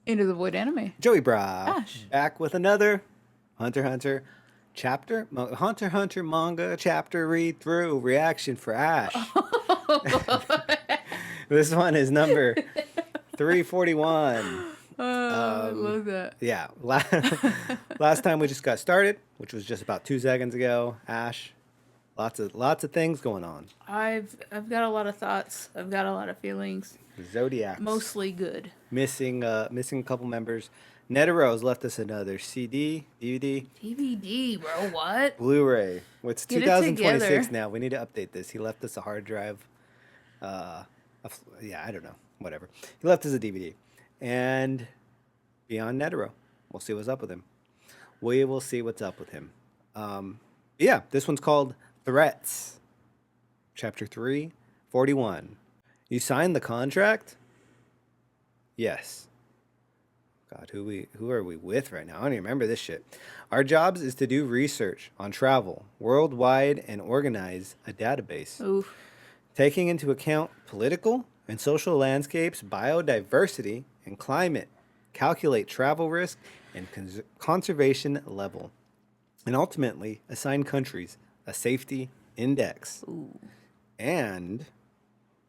Into the Void anime. Joey Bra Ash. back with another Hunter x Hunter Hunter x Hunter manga chapter read through reaction for Ash. This one is number 341. I love that. Yeah, last time we just got started, which was just about 2 seconds ago. Ash, lots of things going on. I've got a lot of thoughts. I've got a lot of feelings. Zodiac Mostly good. missing a couple members. Netero's left us another CD, DVD, DVD, bro. What? Blu-ray. It's Get it 2026 together. now. We need to update this. He left us a hard drive. Yeah, I don't know. Whatever. He left us a DVD. And beyond Netero, we'll see what's up with him. We will see what's up with him. Yeah, this one's called Threats. Chapter 341. You signed the contract? Yes. God, who are we with right now? I don't even remember this shit. Our jobs is to do research on travel worldwide and organize a database. Oof. Taking into account political and social landscapes, biodiversity, and climate. Calculate travel risk and conservation level. And ultimately, assign countries a safety index. Ooh. And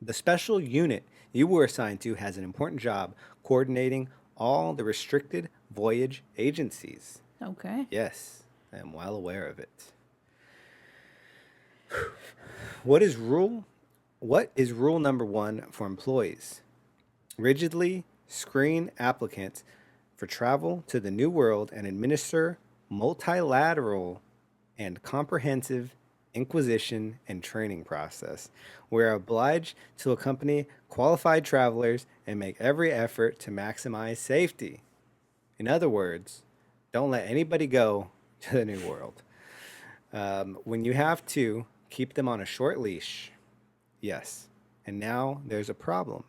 the special unit you were assigned to has an important job coordinating all the restricted voyage agencies. Okay. Yes, I am well aware of it. What is rule number 1 for employees? Rigidly screen applicants for travel to the New World and administer multilateral and comprehensive inquisition and training process. We are obliged to accompany qualified travelers and make every effort to maximize safety. In other words, don't let anybody go to the New World. When you have to, keep them on a short leash. Yes. And now there's a problem.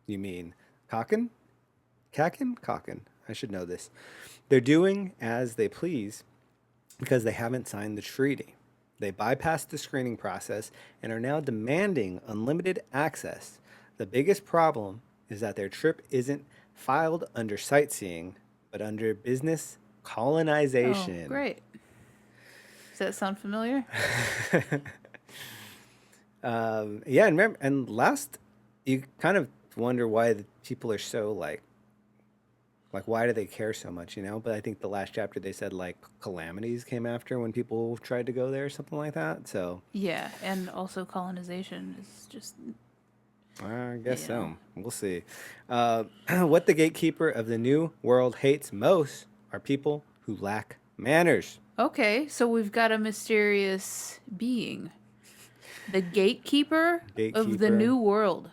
You mean Kakin? Kakin? I should know this. They're doing as they please because they haven't signed the treaty. They bypassed the screening process and are now demanding unlimited access. The biggest problem is that their trip isn't filed under sightseeing, but under business colonization. Oh, great. Does that sound familiar? Yeah, and remember, and last, you kind of wonder why the people are so like why do they care so much, you know? But I think the last chapter they said like calamities came after when people tried to go there or something like that. So Yeah, and also colonization is just... I guess Yeah. so. We'll see. What the gatekeeper of the New World hates most are people who lack manners. Okay, so we've got a mysterious being. The gatekeeper of the Gatekeeper. New World.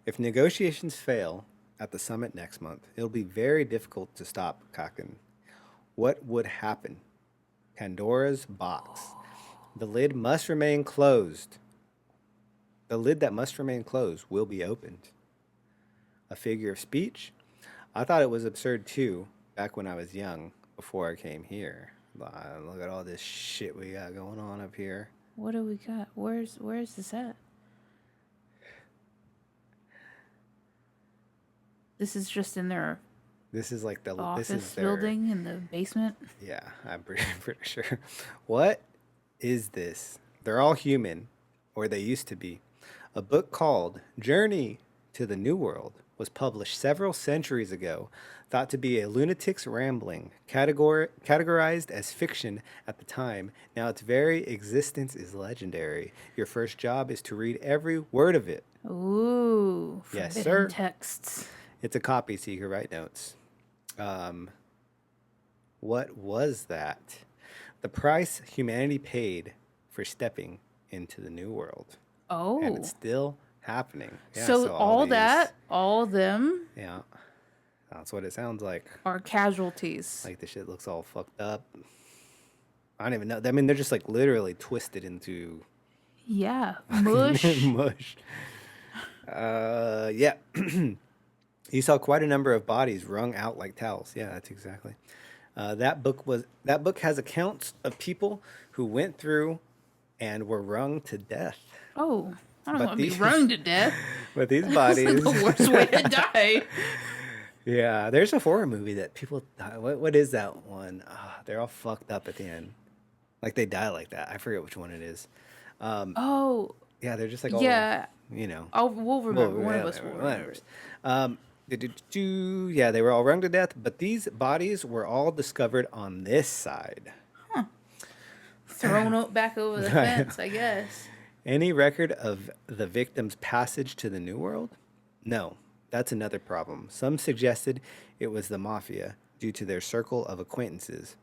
If negotiations fail at the summit next month, it'll be very difficult to stop Kakin. What would happen? Pandora's box. The lid must remain closed. The lid that must remain closed will be opened. A figure of speech? I thought it was absurd too, back when I was young, before I came here. Look at all this shit we got going on up here. What do we got? Where's this at? This is just in their This is like office this is their, building in the basement. Yeah, I'm pretty sure. What is this? They're all human, or they used to be. A book called Journey to the New World was published several centuries ago, thought to be a lunatic's rambling, categorized as fiction at the time. Now its very existence is legendary. Your first job is to read every word of it. Ooh, Yes, forbidden sir. texts. It's a copy, so you can write notes. What was that? The price humanity paid for stepping into the New World. Oh, And it's still happening. Yeah, so all these- that, all of them Yeah, that's what it sounds like. are casualties. Like the shit looks all fucked up. I don't even know. I mean, they're just like literally twisted into Yeah, mush. mush. Yeah. You saw quite a number of bodies wrung out like towels. Yeah, that's exactly. That book has accounts of people who went through and were wrung to death. Oh, I don't But want to be these- wrung to death. But these That's bodies, the worst way to die. Yeah, there's a horror movie that people. What is that one? They're all fucked up at the end. Like they die like that. I forget which one it is. Oh, Yeah, they're just like all, yeah. you know. We'll Well, remember. One of us whatever, will whatever. remember it. Yeah, they were all wrung to death, but these bodies were all discovered on this side. Thrown up back over the fence, I guess. Any record of the victim's passage to the New World? No, that's another problem. Some suggested it was the mafia due to their circle of acquaintances,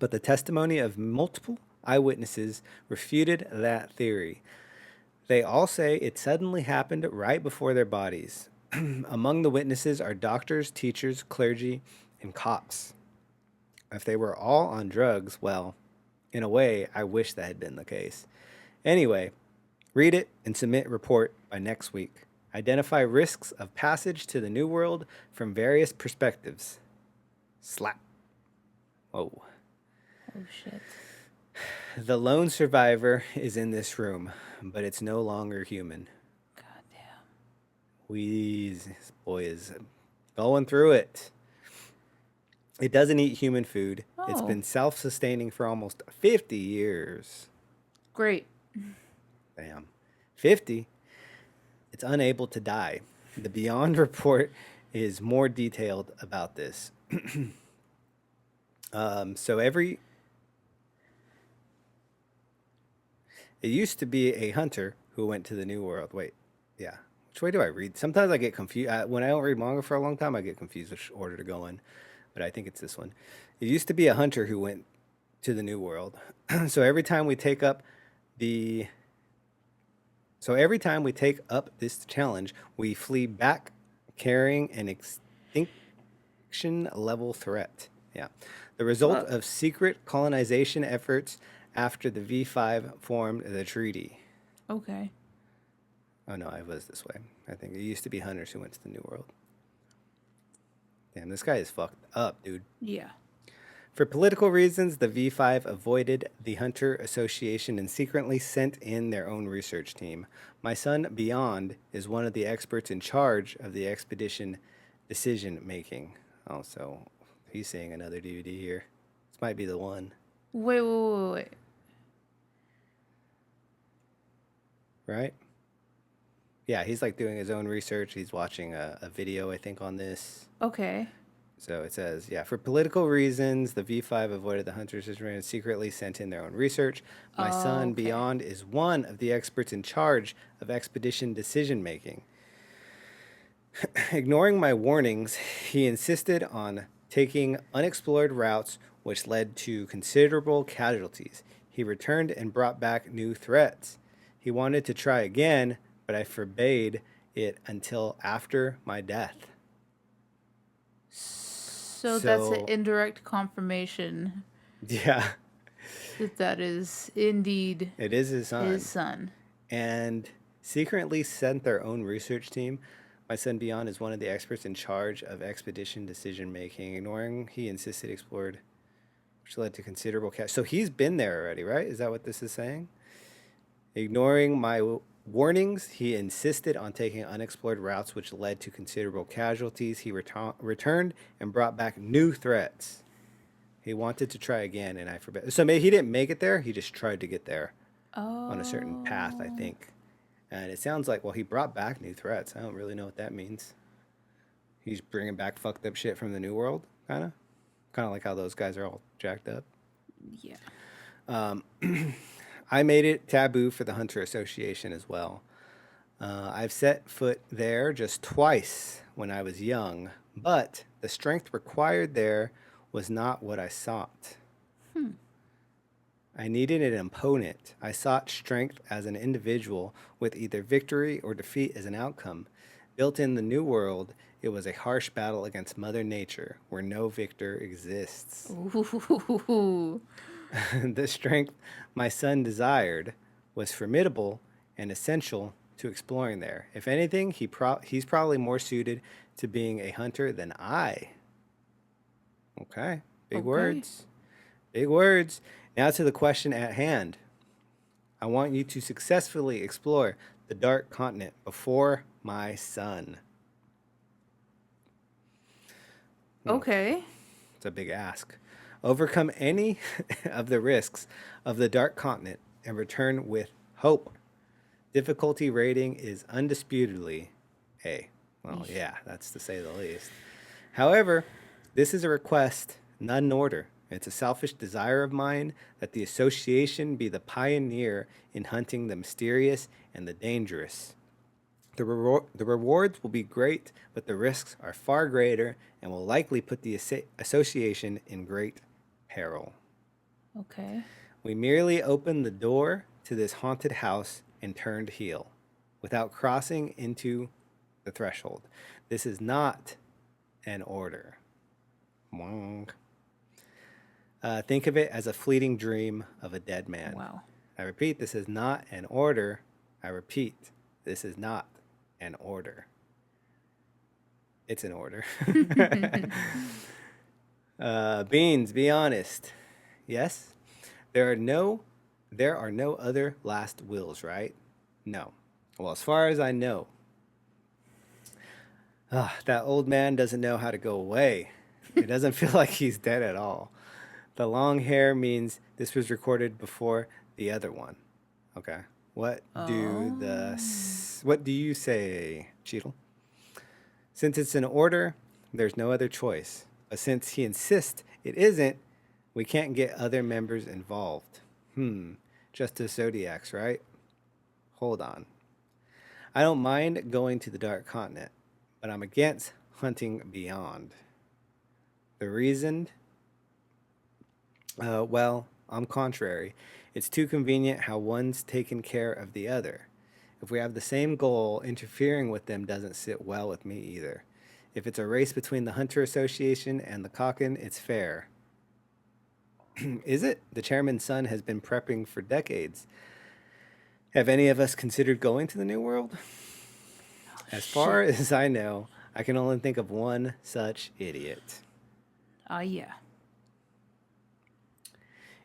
but the testimony of multiple eyewitnesses refuted that theory. They all say it suddenly happened right before their bodies. Among the witnesses are doctors, teachers, clergy, and cops. If they were all on drugs, well, in a way, I wish that had been the case. Anyway, read it and submit report by next week. Identify risks of passage to the New World from various perspectives. Slap. Whoa. Oh shit. The lone survivor is in this room, but it's no longer human. Goddamn. This boy is going through it. It doesn't eat human food. It's Oh, been self sustaining for almost 50 years. great. Damn. 50? It's unable to die. The Beyond report is more detailed about this. So it used to be a hunter who went to the New World. Wait, yeah. Which way do I read? Sometimes I get confused. When I don't read manga for a long time, I get confused which order to go in. But I think it's this one. It used to be a hunter who went to the New World. So every time we take up the So every time we take up this challenge, we flee back carrying an extinction level threat. Yeah. The result Fuck. of secret colonization efforts after the V5 formed the treaty. Okay. Oh no, I was this way. I think it used to be hunters who went to the New World. Damn, this guy is fucked up, dude. Yeah. For political reasons, the V5 avoided the Hunter Association and secretly sent in their own research team. My son, Beyond, is one of the experts in charge of the expedition decision making. Oh, so he's seeing another DVD here. This might be the one, Wait. right? Yeah, he's like doing his own research. He's watching a video, I think, on this. Okay. So it says, yeah, for political reasons, the V5 avoided the hunters and secretly sent in their own research. My son, Okay. Beyond, is one of the experts in charge of expedition decision making. Ignoring my warnings, he insisted on taking unexplored routes, which led to considerable casualties. He returned and brought back new threats. He wanted to try again, but I forbade it until after my death. So that's an So, indirect confirmation yeah, that that is indeed it is his his son. son. And secretly sent their own research team. My son Beyond is one of the experts in charge of expedition decision making. Ignoring, he insisted explored, which led to considerable cash. So he's been there already, right? Is that what this is saying? Ignoring my warnings, he insisted on taking unexplored routes, which led to considerable casualties. He returned and brought back new threats. He wanted to try again, and I forbid. So maybe he didn't make it there. He just tried to get there on a certain path, I Oh. think. And it sounds like, well, he brought back new threats. I don't really know what that means. He's bringing back fucked up shit from the New World, kind of. Kind of like how those guys are all jacked up. Yeah. I made it taboo for the Hunter Association as well. I've set foot there just twice when I was young, but the strength required there was not what I sought. I needed an opponent. I sought strength as an individual with either victory or defeat as an outcome. Built in the New World, it was a harsh battle against Mother Nature where no victor exists. Ooh. The strength my son desired was formidable and essential to exploring there. If anything, he's probably more suited to being a hunter than I. Okay, big Okay. words. Big words. Now to the question at hand. I want you to successfully explore the Dark Continent before my son. Okay. It's a big ask. Overcome any of the risks of the Dark Continent and return with hope. Difficulty rating is undisputedly A. Well, Yeesh. yeah, that's to say the least. However, this is a request, not an order. It's a selfish desire of mine that the association be the pioneer in hunting the mysterious and the dangerous. The rewards will be great, but the risks are far greater and will likely put the association in great peril. Okay. We merely opened the door to this haunted house and turned heel without crossing into the threshold. This is not an order. Wong. Think of it as a fleeting dream of a dead man. Wow. I repeat, this is not an order. I repeat, this is not an order. It's an order. Beans, be honest. Yes? There are no other last wills, right? No. Well, as far as I know, that old man doesn't know how to go away. It doesn't feel like he's dead at all. The long hair means this was recorded before the other one. Okay. What do you say, Cheadle? Since it's an order, there's no other choice. But since he insists it isn't, we can't get other members involved. Just the Zodiacs, right? Hold on. I don't mind going to the Dark Continent, but I'm against hunting beyond. The reason? Well, I'm contrary. It's too convenient how one's taken care of the other. If we have the same goal, interfering with them doesn't sit well with me either. If it's a race between the Hunter Association and the Kakin, it's fair. Is it? The chairman's son has been prepping for decades. Have any of us considered going to the New World? As far as I know, I can only think of one such idiot. Yeah.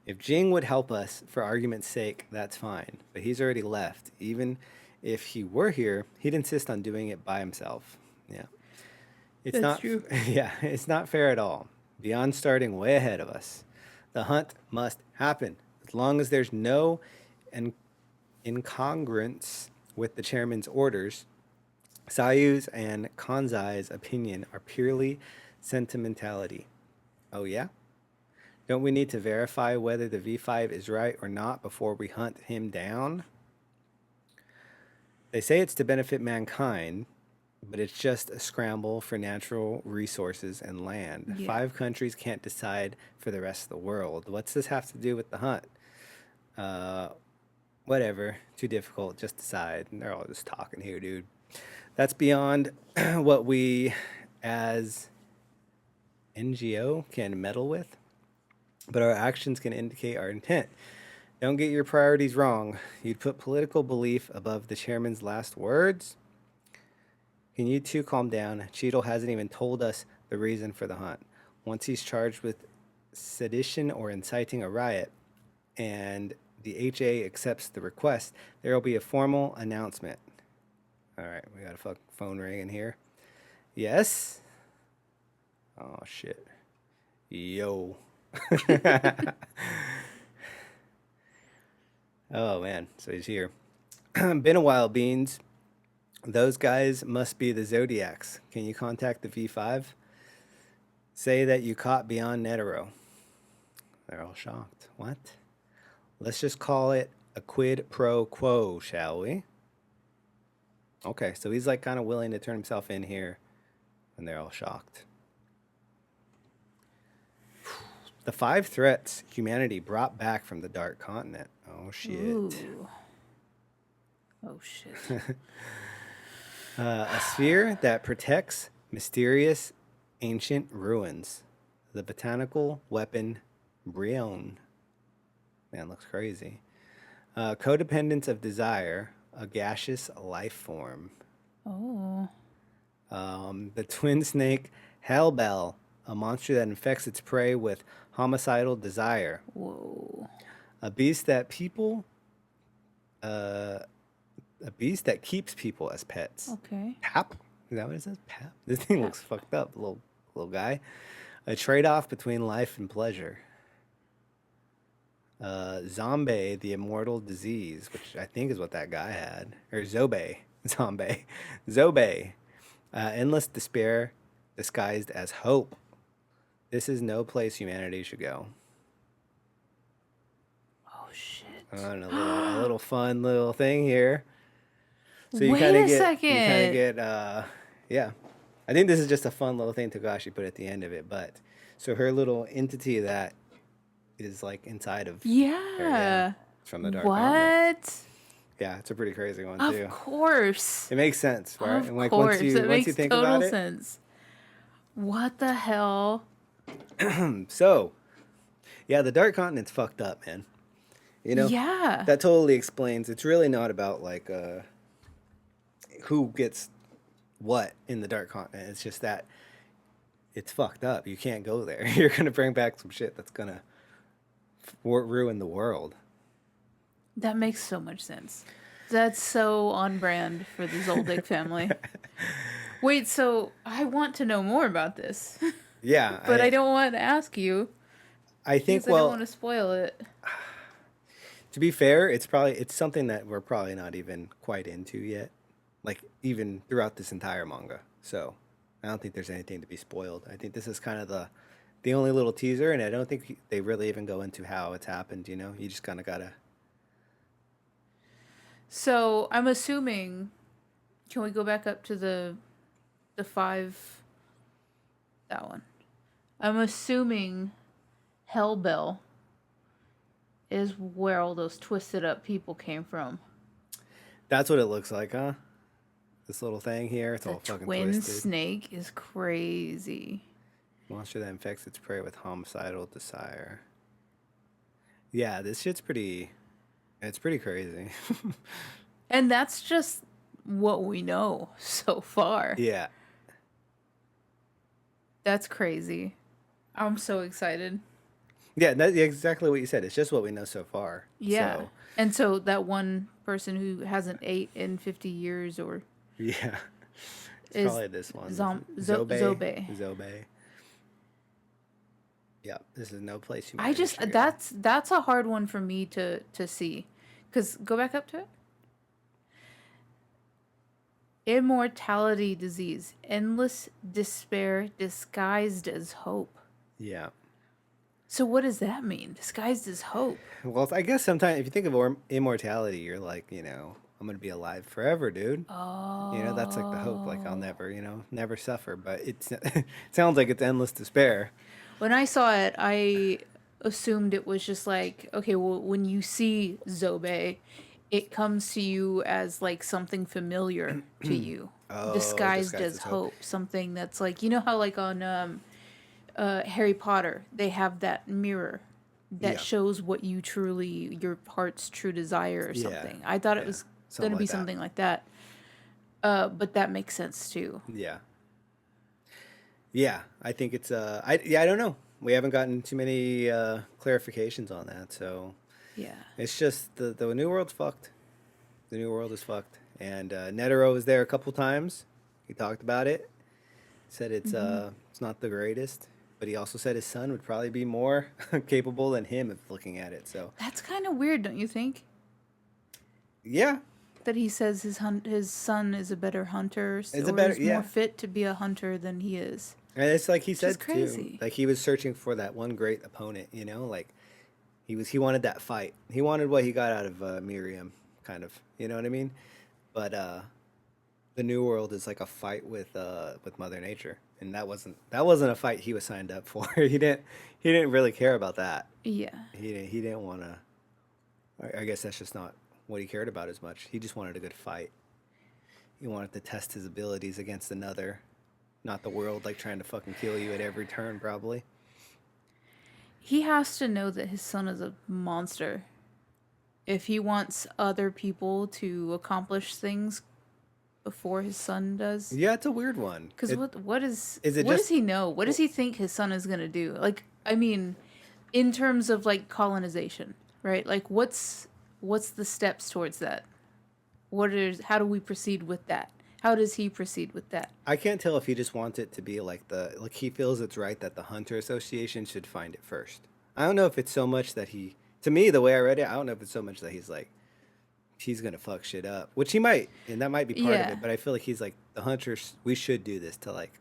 If Jing would help us, for argument's sake, that's fine. But he's already left. Even if he were here, he'd insist on doing it by himself. Yeah. It's That's not true. Yeah, it's not fair at all. Beyond starting way ahead of us. The hunt must happen. As long as there's no incongruence with the chairman's orders, Sayu's and Kanzai's opinion are purely sentimentality. Oh yeah? Don't we need to verify whether the V5 is right or not before we hunt him down? They say it's to benefit mankind, but it's just a scramble for natural resources and land. Yeah. 5 countries can't decide for the rest of the world. What's this have to do with the hunt? Whatever. Too difficult. Just decide. And they're all just talking here, dude. That's beyond what we as NGO can meddle with, but our actions can indicate our intent. Don't get your priorities wrong. You'd put political belief above the chairman's last words? Can you two calm down? Cheadle hasn't even told us the reason for the hunt. Once he's charged with sedition or inciting a riot, and the HA accepts the request, there will be a formal announcement. All right, we got a phone ringing here. Yes? Oh, shit. Yo. Oh, man. So he's here. Been a while, Beans. Those guys must be the Zodiacs. Can you contact the V5? Say that you caught beyond Netero. They're all shocked. What? Let's just call it a quid pro quo, shall we? Okay, so he's like kind of willing to turn himself in here, and they're all shocked. The 5 threats humanity brought back from the Dark Continent. Oh, shit. Ooh. Oh, shit. A sphere that protects mysterious ancient ruins. The botanical weapon Brion. Man, looks crazy. Codependence of desire, a gaseous life form. Oh. The twin snake Hellbell, a monster that infects its prey with homicidal desire. Whoa. A beast that keeps people as pets. Okay. Pap? Is that what it says? Pap? This thing looks fucked up. A little little guy. A trade-off between life and pleasure. Zombie, the immortal disease, which I think is what that guy had, or Zobe, Zombie, Zobe, endless despair disguised as hope. This is no place humanity should go. Oh shit. On a little fun little thing here. So you Wait kind of a get you kind of second. get yeah. I think this is just a fun little thing Togashi put at the end of it, but so her little entity that is like inside of her, yeah, Yeah. it's from the Dark Continent. What? Yeah, it's a pretty crazy one Of too. course. It makes sense, right? Of And like course. It once you makes think total about it, sense. What the hell? so yeah, the Dark Continent's fucked up, man. You know, Yeah. that totally explains. It's really not about like who gets what in the Dark Continent. It's just that it's fucked up. You can't go there. You're gonna bring back some shit that's gonna ruin the world. That makes so much sense. That's so on brand for the Zoldyck family. Wait, so I want to know more about this, Yeah, but I don't want to ask you I think because I don't well, want to spoil it. to be fair, it's something that we're probably not even quite into yet. Like even throughout this entire manga. So I don't think there's anything to be spoiled. I think this is kind of the only little teaser, and I don't think they really even go into how it's happened. You know, you just kind of gotta. So I'm assuming. Can we go back up to the five? That one. I'm assuming Hellbell is where all those twisted up people came from. That's what it looks like, huh? This little thing here, it's The all fucking twin twisted. snake is crazy. Monster that infects its prey with homicidal desire. Yeah, this shit's pretty. It's pretty crazy. And that's just what we know so far. Yeah. That's crazy. I'm so excited. Yeah, that's exactly what you said. It's just what we know so far. Yeah. So, And so that one person who hasn't ate in 50 years or yeah. It's is probably this one. Zobe. Zobe. Yeah, this is no place I humanity just should go. that's a hard one for me to see. Cuz go back up to it. Immortality disease, endless despair disguised as hope. Yeah. So what does that mean? Disguised as hope. Well, I guess sometimes if you think of immortality, you're like, you know, I'm gonna be alive forever, dude. You know, that's like the hope. Like I'll Oh. never, you know, never suffer. But it's it sounds like it's endless despair. When I saw it, I assumed it was just like, okay, well, when you see Zobe, it comes to you as like something familiar to you, Oh, disguised disguised as as hope. hope. Something that's like, you know how like on Harry Potter, they have that mirror that Yeah. shows what you truly, your heart's true desire or Yeah. something. I thought it Yeah. was Something going to be like that. something like that. But that makes sense too. Yeah. Yeah, I think it's I don't know. We haven't gotten too many clarifications on that, so Yeah. it's just the new world's fucked. The new world is fucked, and Netero was there a couple times. He talked about it. Said it's not the greatest, but he also said his son would probably be more capable than him of looking at it. So That's kind of weird, don't you think? yeah, That he says his son is a better hunter it's a or better is yeah. more fit to be a hunter than he is. And it's like he Which is said too, crazy. like he was searching for that one great opponent. You know, like he wanted that fight. He wanted what he got out of Miriam, kind of. You know what I mean? But the new world is like a fight with Mother Nature, and that wasn't a fight he was signed up for. He didn't really care about that. Yeah. He didn't want to. I guess that's just not what he cared about as much. He just wanted a good fight. He wanted to test his abilities against another, not the world like trying to fucking kill you at every turn, probably. He has to know that his son is a monster. If he wants other people to accomplish things before his son does. Yeah, it's a weird one. Because what Is does it what just- does he know? What does he think his son is gonna do? Like, I mean, in terms of like colonization, right? Like, what's the steps towards that? How do we proceed with that? How does he proceed with that? I can't tell if he just wants it to be like he feels it's right that the Hunter Association should find it first. I don't know if it's so much that he, to me, the way I read it, I don't know if it's so much that he's like, he's gonna fuck shit up, which he might, and that might be part of Yeah. it. But I feel like he's like the Hunters. We should do this to like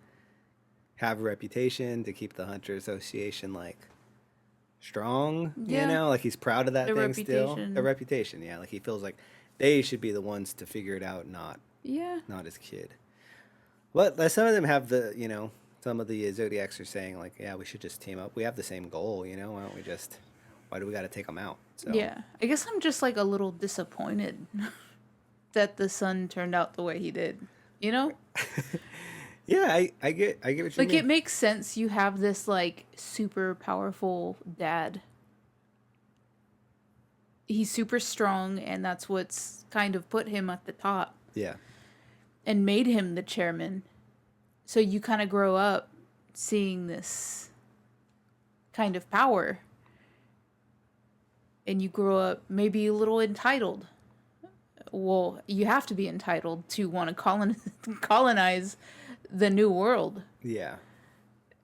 have a reputation to keep the Hunter Association like strong. You Yeah. know, like he's proud of that The thing still. reputation. The reputation, yeah. Like he feels like they should be the ones to figure it out, Yeah. not his kid. But some of them have the, you know, some of the Zodiacs are saying like, yeah, we should just team up. We have the same goal, you know. Why don't we just? Why do we got to take them out? So Yeah. I guess I'm just like a little disappointed that the son turned out the way he did. You know? yeah, I get what you Like mean. it makes sense you have this like super powerful dad. He's super strong and that's what's kind of put him at the top Yeah, and made him the chairman. So you kind of grow up seeing this kind of power. And you grow up maybe a little entitled. Well, you have to be entitled to want to colonize the new world. yeah,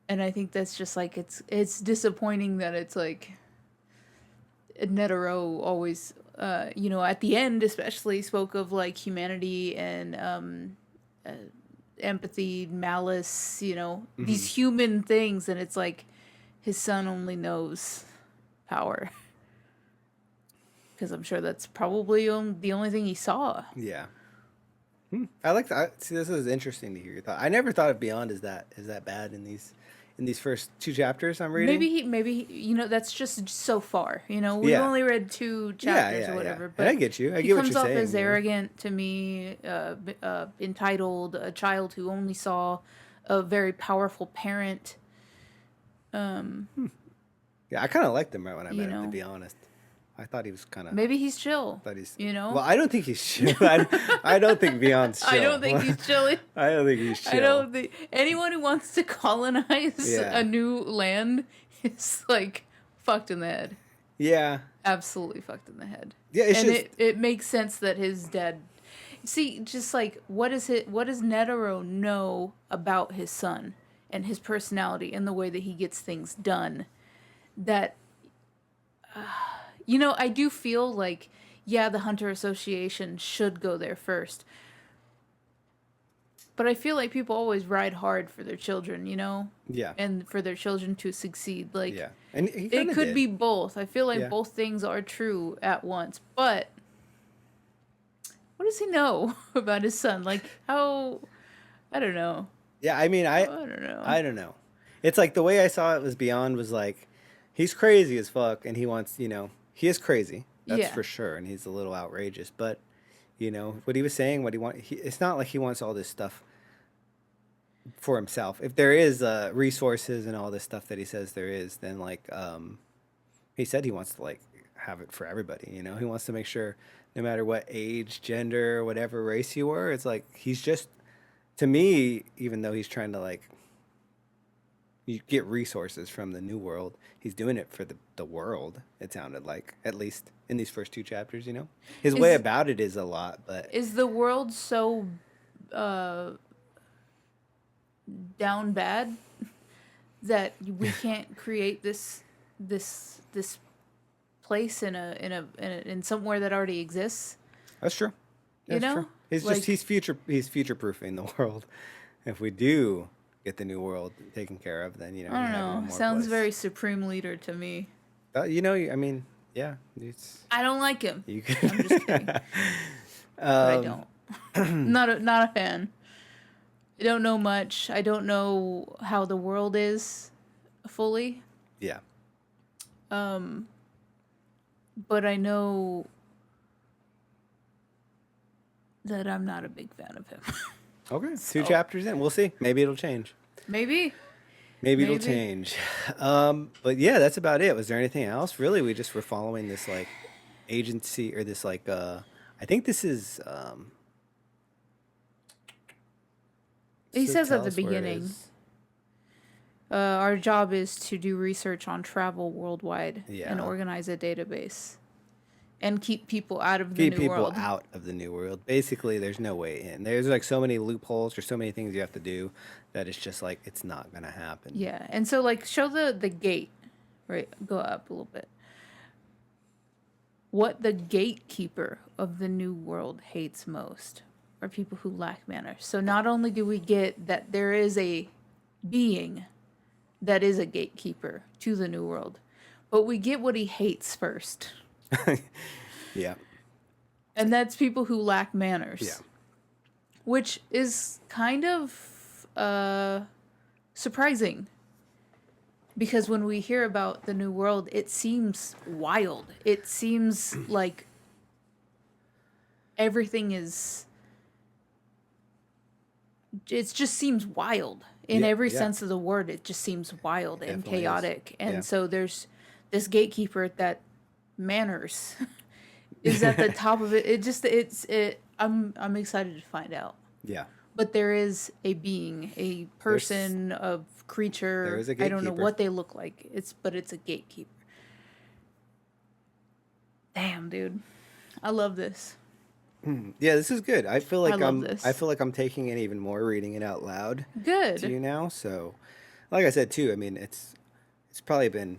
And I think that's just like it's disappointing that it's like Netero always you know, at the end especially spoke of like humanity and empathy, malice, you know, these human things, and it's like his son only knows power. Because I'm sure that's probably the only thing he saw. yeah. I like that. See, this is interesting to hear your thought. I never thought of Beyond as that bad in these first two chapters I'm reading. Maybe you know, that's just so far. You know, we've Yeah. only read 2 chapters or whatever. Yeah. But And I get you. I he get what comes you're off saying. as you know? arrogant to me, entitled, a child who only saw a very powerful parent. Yeah, I kind of liked him right when I You met him. know. To be honest, I thought he was kind of. Maybe he's chill. Thought he's. You know. Well, I don't think he's chill. I don't think Beyond's chill. I don't think he's chilly. I don't think he's chill. I don't think anyone who wants to colonize Yeah. a new land is like fucked in the head. Yeah. Absolutely fucked in the head. Yeah, it's and just- it makes sense that his dad. See, just like what does Netero know about his son and his personality and the way that he gets things done? That, you know, I do feel like, yeah, the Hunter Association should go there first. But I feel like people always ride hard for their children, you know? Yeah. And for their children to succeed. Like, Yeah. And he it kinda could did. be both. I feel like Yeah. both things are true at once. But what does he know about his son? Like, how? I don't know. Yeah, I mean, I don't know. I don't know. It's like the way I saw it was Beyond was like, he's crazy as fuck, and he wants, you know, he is crazy. That's Yeah. for sure, and he's a little outrageous. But, you know, what he was saying, what he want, it's not like he wants all this stuff for himself. If there is resources and all this stuff that he says there is, then like, he said he wants to like have it for everybody. You know, he wants to make sure no matter what age, gender, whatever race you were, it's like he's just, to me, even though he's trying to like you get resources from the new world, he's doing it for the world. It sounded like, at least in these first 2 chapters, you know, his way Is- about it is a lot, but Is the world so down bad that we can't create this place in somewhere that already exists? that's true. You That's know? true. He's Like- just he's future proofing the world. If we do get the new world taken care of, then you know I we don't have one know. more Sounds place. very supreme leader to me. You know, I mean, yeah, it's I don't like him. you I'm can. just kidding. But I don't. not a fan. I don't know much. I don't know how the world is fully. Yeah, But I know that I'm not a big fan of him. okay. 2 So- chapters in, we'll see. Maybe it'll change. Maybe. Maybe it'll Maybe. change. But yeah, that's about it. Was there anything else? Really, we just were following this like agency or this like I think this is He so says at tell the us where it beginning, is. our job is to do research on travel worldwide Yeah. and organize a database. and keep people out of the Keep new people world. out of the new world. Basically, there's no way in. There's like so many loopholes or so many things you have to do that it's just like it's not gonna happen. Yeah, and so like show the gate, right? Go up a little bit. What the gatekeeper of the new world hates most are people who lack manners. So not only do we get that there is a being that is a gatekeeper to the new world, but we get what he hates first. Yeah. And that's people who lack manners. Yeah. Which is kind of surprising. Because when we hear about the new world, it seems wild. It seems like everything is... It just seems wild. In every sense of the word, it just seems wild and Definitely chaotic. is. And Yeah. so there's this gatekeeper that manners is at the top of it. I'm excited to find out. Yeah. But there is a being, a person, a creature. There is a I don't know gatekeeper. what they look like. It's a gatekeeper. Damn, dude. I love this. Yeah, this is good. I feel like love this. I feel like I'm taking it even more reading it out loud to Good. you now. So, like I said too, I mean, it's probably been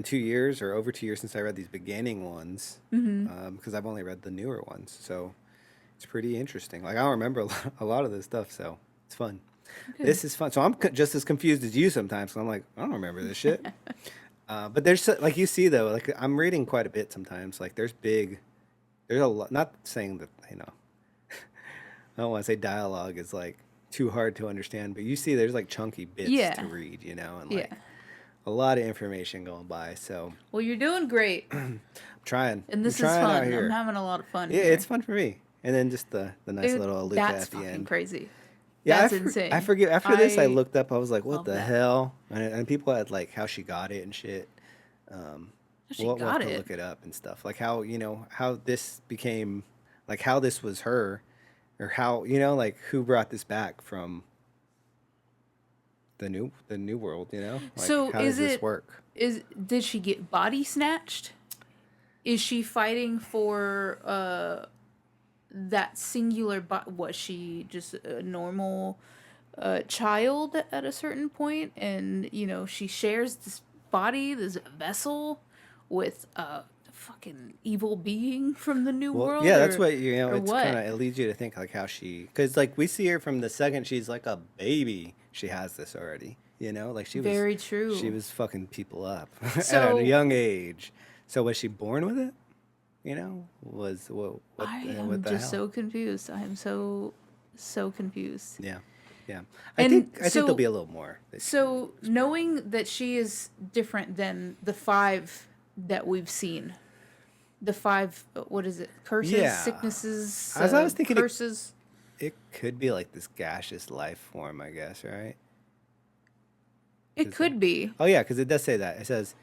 2 years or over 2 years since I read these beginning ones, because I've only read the newer ones. So it's pretty interesting. Like I don't remember a lot of this stuff, so it's fun. Good. This is fun. So I'm just as confused as you sometimes. So I'm like, I don't remember this shit. But there's like you see though, like I'm reading quite a bit sometimes. Like there's a lot. Not saying that I don't want to say dialogue is like too hard to understand, but you see there's like chunky bits to read, and like a lot of information going by. So Well, you're doing great. I'm trying. And this I'm is trying out fun. here. I'm having a lot of fun. Yeah, here. it's fun for me. And then just the nice Dude, little Luca that's at the fucking end. crazy. Yeah, That's insane. I forget. After this, I looked up. I was like, "What love the that. hell?" And people had like how she got it and shit. She We'll got have to it. look it up and stuff. Like how how this became, like how this was her, or how like who brought this back from the new world. Like, So how is does this it- work? Did she get body snatched? Is she fighting for that singular was she just a normal child at a certain point, and she shares this body, this vessel, with a fucking evil being from the new world? Yeah, that's or- what or it's what? kind of, it leads you to think like how because like we see her from the second she's like a baby, she has this already. Like she was Very true. She was fucking people up So- at a young age. So was she born with it? Was what? I what am the just hell? so confused. I am so confused. Yeah. I And think so- there'll be a little more. So, knowing that she is different than the 5 that we've seen, the 5, what is it? Curses, Yeah. sicknesses, I was thinking it- curses. It could be like this gaseous life form, I guess, right? It could be. Oh yeah, because it does say that. It says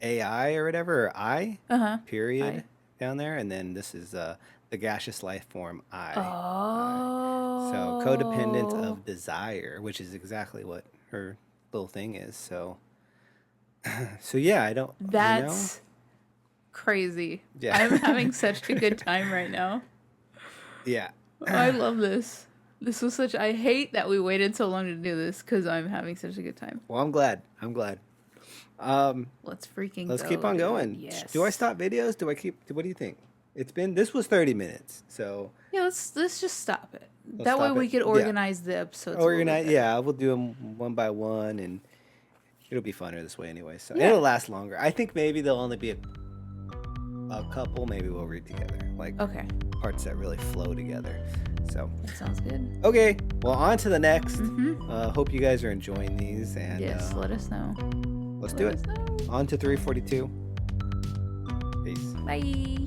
AI or whatever, or I period I. down there, and then this is the gaseous life form I. Oh. So codependent of desire, which is exactly what her little thing is. So, so yeah, I don't. That's crazy. Yeah. I'm having such a good time right now. Yeah. I love this. This was such. I hate that we waited so long to do this because I'm having such a good time. Well, I'm glad. Let's freaking Let's go, keep on dude. going. Yes. Do I stop videos? Do I keep? What do you think? This was 30 minutes. So Yeah, let's just stop it. Let's That way stop we it. could Yeah. organize the episodes. a little bit organize. better. Yeah, we'll do them one by one, and it'll be funner this way anyway. So Yeah. it'll last longer. I think maybe there'll only be a couple. Maybe we'll read together, like Okay, parts that really flow together. So that sounds good. okay, well on to the next. Mm-hmm. Hope you guys are enjoying these, and Yes, let us know. let's do Let it. us know. On to 342. Peace. Bye.